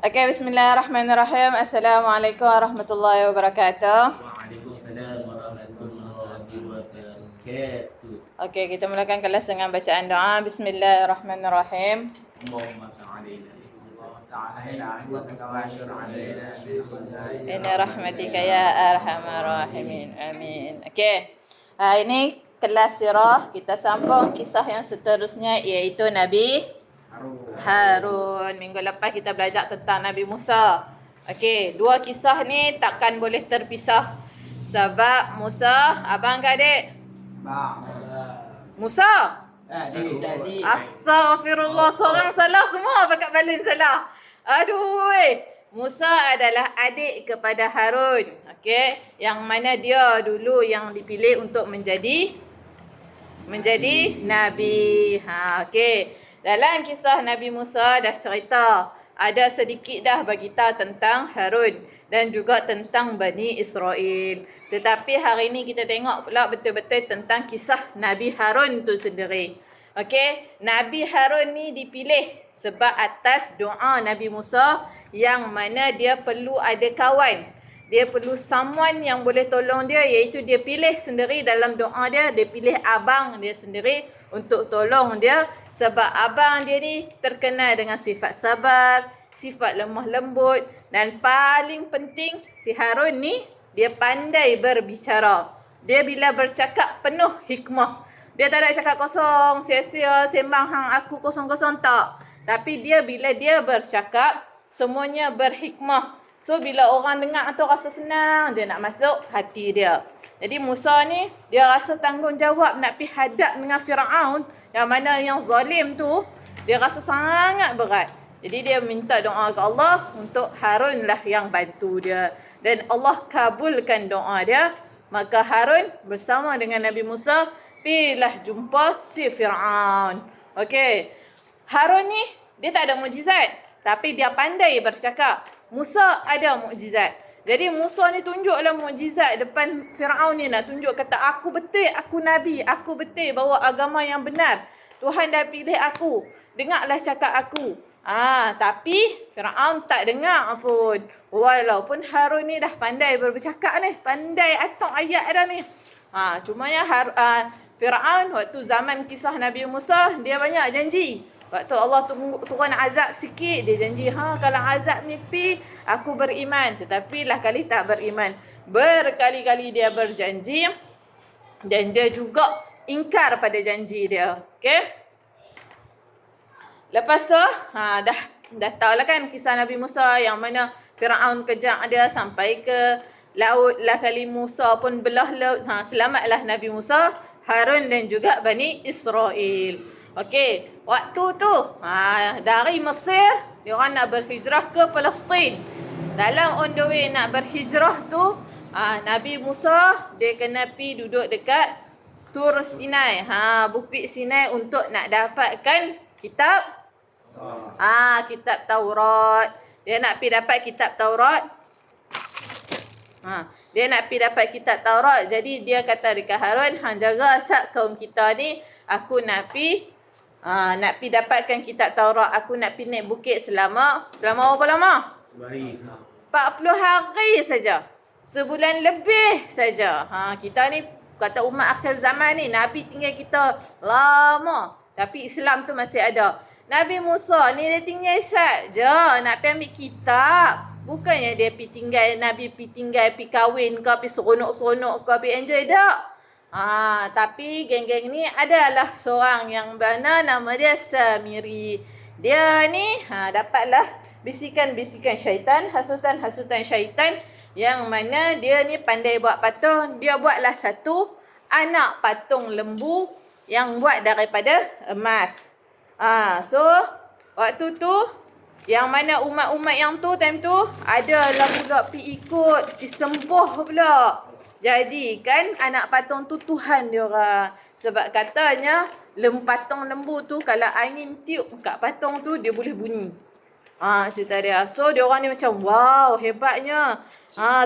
Okey, bismillahirrahmanirrahim. Assalamualaikum warahmatullahi wabarakatuh. Waalaikumsalam warahmatullahi wabarakatuh. Okey, kita mulakan kelas dengan bacaan doa. Bismillahirrahmanirrahim. Allahumma ta'alaina Inna rahmatika ya arhamar rahimin. Amin. Okey. Ini kelas sirah. Kita sambung kisah yang seterusnya iaitu Nabi Harun. Minggu lepas kita belajar tentang Nabi Musa. Okey, dua kisah ni takkan boleh terpisah. Sebab Musa, abang ke adik? Musa? Astaghfirullah, seorang salah semua pakat balin salah. Aduh Musa adalah adik kepada Harun. Okey, yang mana dia dulu yang dipilih untuk menjadi nabi. Okey. Dalam kisah Nabi Musa dah cerita, ada sedikit dah bagi tahu tentang Harun dan juga tentang Bani Israel. Tetapi hari ini kita tengok pula betul-betul tentang kisah Nabi Harun tu sendiri. Okey, Nabi Harun ni dipilih sebab atas doa Nabi Musa yang mana dia perlu ada kawan. Dia perlu someone yang boleh tolong dia, iaitu dia pilih sendiri dalam doa dia, dia pilih abang dia sendiri untuk tolong dia sebab abang dia ni terkenal dengan sifat sabar, sifat lemah lembut dan paling penting si Harun ni dia pandai berbicara. Dia bila bercakap penuh hikmah. Dia tak ada cakap kosong, sia-sia, sembang hang aku kosong-kosong tak. Tapi dia bila dia bercakap semuanya berhikmah. So bila orang dengar tu rasa senang, dia nak masuk hati dia. Jadi Musa ni dia rasa tanggungjawab nak pergi hadap dengan Firaun yang mana yang zalim tu, dia rasa sangat berat. Jadi dia minta doa ke Allah untuk Harun lah yang bantu dia. Dan Allah kabulkan doa dia. Maka Harun bersama dengan Nabi Musa pergilah jumpa si Firaun. Okey. Harun ni dia tak ada mukjizat, tapi dia pandai bercakap. Musa ada mukjizat. Jadi Musa ni tunjuklah mukjizat depan Firaun ni, nak tunjuk kata aku betul, aku nabi, aku betul bawa agama yang benar. Tuhan dah pilih aku. Dengarlah cakap aku. Tapi Firaun tak dengar pun. Walaupun Harun ni dah pandai bercakap ni, pandai atok ayat dah ni. Cumanya Firaun waktu zaman kisah Nabi Musa dia banyak janji. Waktu Allah turun azab sikit, dia janji, kalau azab ni aku beriman. Tetapi lah kali tak beriman. Berkali-kali dia berjanji dan dia juga ingkar pada janji dia. Okey? Lepas tu, dah tahulah kan kisah Nabi Musa yang mana Firaun kejar dia sampai ke laut lah kali Musa pun belah laut. Selamatlah Nabi Musa, Harun dan juga Bani Israel. Okey, waktu tu dari Mesir dia orang nak berhijrah ke Palestin. Dalam on the way nak berhijrah tu, Nabi Musa dia kena pi duduk dekat Tur Sinai. Bukit Sinai untuk nak dapatkan kitab kitab Taurat. Dia nak pi dapat kitab Taurat. Dia nak pi dapat kitab Taurat. Jadi dia kata dekat Harun, hang jaga asap kaum kita ni, aku nak pi dapatkan kitab Taurat. Aku nak pi naik bukit selama berapa lama? 40 hari saja. Sebulan lebih saja. Kita ni kata umat akhir zaman ni, Nabi tinggal kita lama. Tapi Islam tu masih ada. Nabi Musa ni dia tinggal saja nak pi ambil kitab. Bukannya dia pi tinggal, Nabi pi tinggal, pi kahwin ke, pi seronok-seronok ke, pi enjoy tak. Tapi geng-geng ni adalah seorang yang mana nama dia Samiri. Dia ni dapatlah bisikan-bisikan syaitan, hasutan-hasutan syaitan yang mana dia ni pandai buat patung. Dia buatlah satu anak patung lembu yang buat daripada emas. So waktu tu yang mana umat-umat yang tu time tu adalah pula pi ikut, pi sembuh pula. Jadi kan anak patung tu Tuhan dia orang. Sebab katanya patung lembu tu kalau angin tiup kat patung tu dia boleh bunyi. Cerita dia. So dia orang ni macam wow, hebatnya.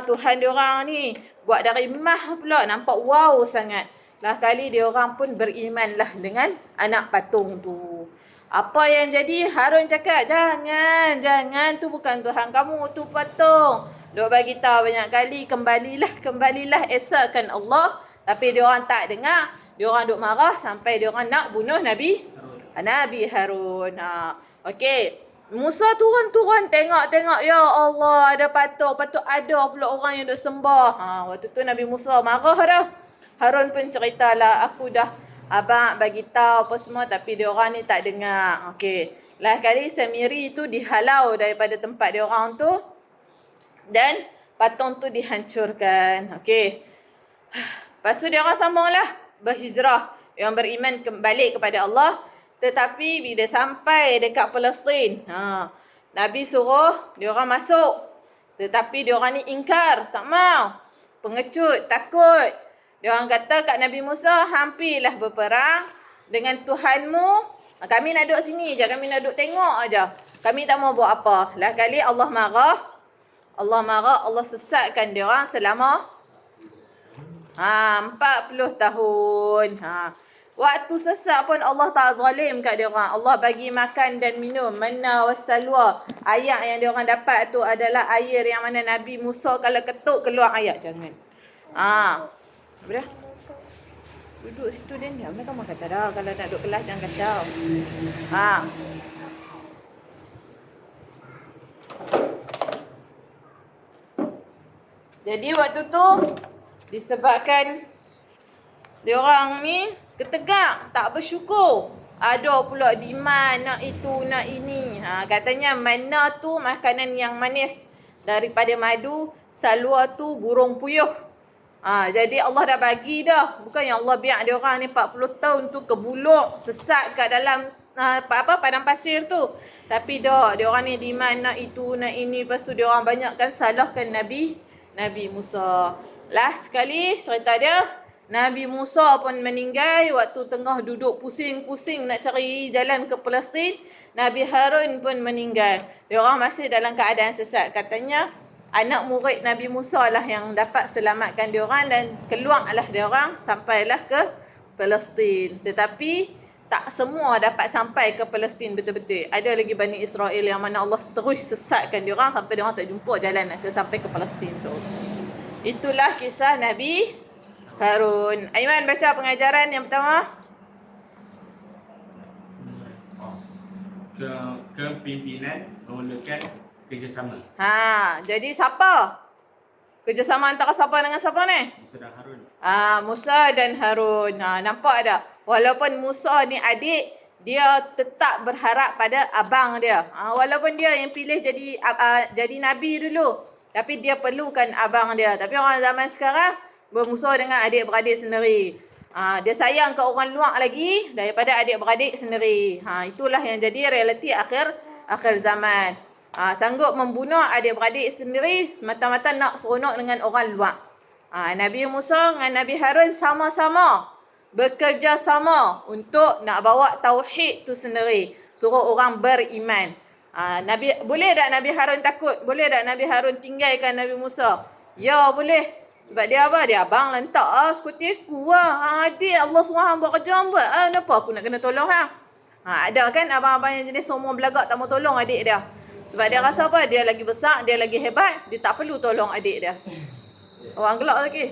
Tuhan dia orang ni buat dari emas pula, nampak wow sangat. Lah kali dia orang pun berimanlah dengan anak patung tu. Apa yang jadi? Harun cakap, jangan tu bukan Tuhan kamu, tu patung. Duk bagi tahu banyak kali, kembalilah esakan Allah. Tapi diorang tak dengar. Diorang duk marah sampai diorang nak bunuh Nabi Harun. Okey. Musa turun tengok, ya Allah, ada patung ada pula orang yang duk sembah. Waktu tu Nabi Musa marah dah. Harun pun ceritalah, aku dah abang bagi tahu apa semua tapi dia orang ni tak dengar. Okey. Last kali Samiri tu dihalau daripada tempat dia orang tu dan patung tu dihancurkan. Okey. Lepas tu dia orang sambunglah berhijrah. Dia orang beriman kembali kepada Allah. Tetapi bila sampai dekat Palestin, Nabi suruh dia orang masuk. Tetapi dia orang ni ingkar, tak mau. Pengecut, takut. Dia orang kata kat Nabi Musa, hampirlah berperang dengan Tuhanmu. Kami nak duduk sini je, kami nak duduk tengok aja. Kami tak mau buat apa. Lah kali Allah marah, Allah sesatkan dia orang selama 40 tahun. Waktu sesat pun Allah tak zalim kat dia orang. Allah bagi makan dan minum, manna wassalwa. Ayat yang dia orang dapat tu adalah air yang mana Nabi Musa kalau ketuk keluar ayat. Jangan. Apa dah? Duduk situ dia diam. Kamu kata dah kalau nak duduk kelas jangan kacau. Jadi waktu tu disebabkan diorang ni ketegak, tak bersyukur. Ada pula demand nak itu, nak ini. Katanya manna tu makanan yang manis daripada madu, salwa tu burung puyuh. Jadi Allah dah bagi dah. Bukan yang Allah biar dia orang ni 40 tahun tu kebuluk, sesat kat dalam padang pasir tu. Tapi dah, dia orang ni demand nak itu, nak ini. Lepas tu dia orang banyakkan salahkan Nabi Musa. Last sekali cerita dia, Nabi Musa pun meninggal waktu tengah duduk pusing-pusing nak cari jalan ke Palestin. Nabi Harun pun meninggal. Dia orang masih dalam keadaan sesat. Katanya anak murid Nabi Musa lah yang dapat selamatkan dia orang dan keluarlah dia orang sampailah ke Palestin. Tetapi tak semua dapat sampai ke Palestin betul-betul. Ada lagi Bani Israel yang mana Allah terus sesatkan dia orang sampai dia orang tak jumpa jalan nak sampai ke Palestin tu. Itulah kisah Nabi Harun. Aiman baca pengajaran yang pertama. Kepimpinan memerlukan kerjasama. Jadi siapa? Kerjasama antara siapa dengan siapa ni? Musa dan Harun. Musa dan Harun. Nampak tak? Walaupun Musa ni adik, dia tetap berharap pada abang dia. Walaupun dia yang pilih jadi nabi dulu, tapi dia perlukan abang dia. Tapi orang zaman sekarang bermusuh dengan adik-beradik sendiri. Dia sayang ke orang luar lagi daripada adik-beradik sendiri. Itulah yang jadi realiti akhir zaman. Sanggup membunuh adik-beradik sendiri semata-mata nak seronok dengan orang luar. Nabi Musa dengan Nabi Harun sama-sama bekerja sama untuk nak bawa tauhid tu sendiri. Suruh orang beriman. Boleh tak Nabi Harun takut? Boleh tak Nabi Harun tinggalkan Nabi Musa? Ya, boleh. Sebab dia apa? Dia abang lantak seperti aku lah. Adik Allah SWT buat kerja buat. Kenapa aku nak kena tolong ada kan abang-abang yang jenis semua belagak tak mau tolong adik dia. Sebab dia rasa apa? Dia lagi besar, dia lagi hebat. Dia tak perlu tolong adik dia. Orang gelak lagi.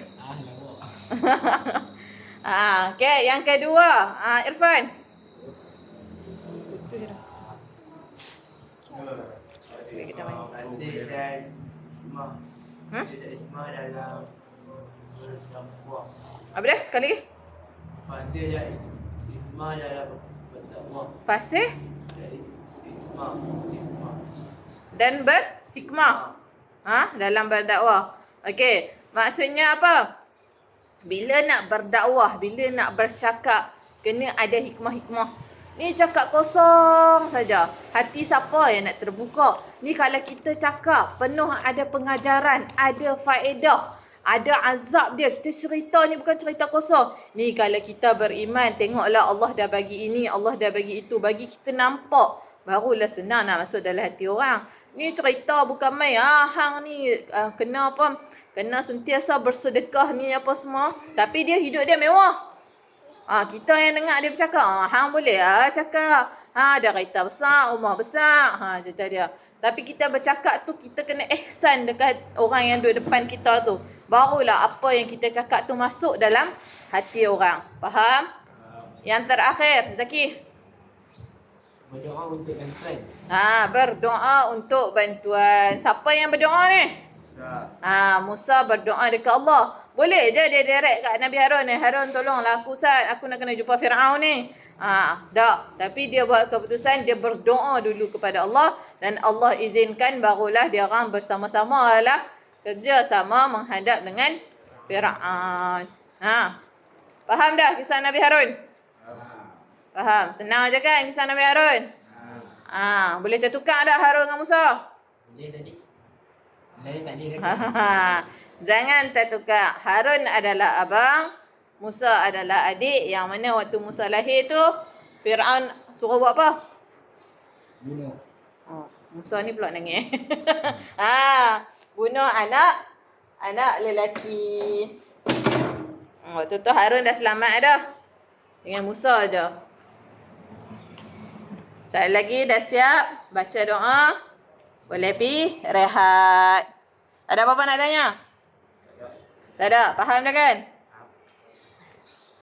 Okay, yang kedua. Irfan. Kita main. Apa dia? Sekali lagi. Fasih dan berhikmah. Dalam berdakwah. Okey, maksudnya apa? Bila nak berdakwah, bila nak bercakap, kena ada hikmah-hikmah. Ni cakap kosong saja. Hati siapa yang nak terbuka? Ni kalau kita cakap penuh ada pengajaran, ada faedah, ada azab dia. Kita cerita ni bukan cerita kosong. Ni kalau kita beriman, tengoklah Allah dah bagi ini, Allah dah bagi itu. Bagi kita nampak, barulah senang nak masuk dalam hati orang. Ni cerita bukan main. Hang ni kena apa? Kena sentiasa bersedekah ni apa semua. Tapi dia hidup dia mewah. Kita yang dengar dia bercakap, hang boleh cakap Ada kereta besar, rumah besar. Cerita dia. Tapi kita bercakap tu, kita kena ihsan dekat orang yang duduk depan kita tu. Barulah apa yang kita cakap tu masuk dalam hati orang. Faham? Yang terakhir, Zaki. Berdoa untuk bantuan. Berdoa untuk bantuan. Siapa yang berdoa ni? Musa berdoa dekat Allah. Boleh je dia direct kat Nabi Harun ni. Harun tolonglah aku Ustaz. Aku nak kena jumpa Fir'aun ni. Tak. Tapi dia buat keputusan. Dia berdoa dulu kepada Allah. Dan Allah izinkan barulah dia orang bersama-sama lah. Kerjasama menghadap dengan Fir'aun. Faham dah kisah Nabi Harun? Faham. Senang je kan kisah Nabi Harun? Boleh tertukar tak Harun dengan Musa? Boleh tadi. Saya tak ada. Jangan tertukar. Harun adalah abang, Musa adalah adik. Yang mana waktu Musa lahir tu, Fir'aun suruh buat apa? Bunuh. Musa ni pula nangis. Bunuh anak lelaki. Waktu tu Harun dah selamat dah. Dengan Musa je. Sekali lagi dah siap baca doa. Boleh pergi rehat. Ada apa-apa nak tanya? Tak ada. Faham dah kan?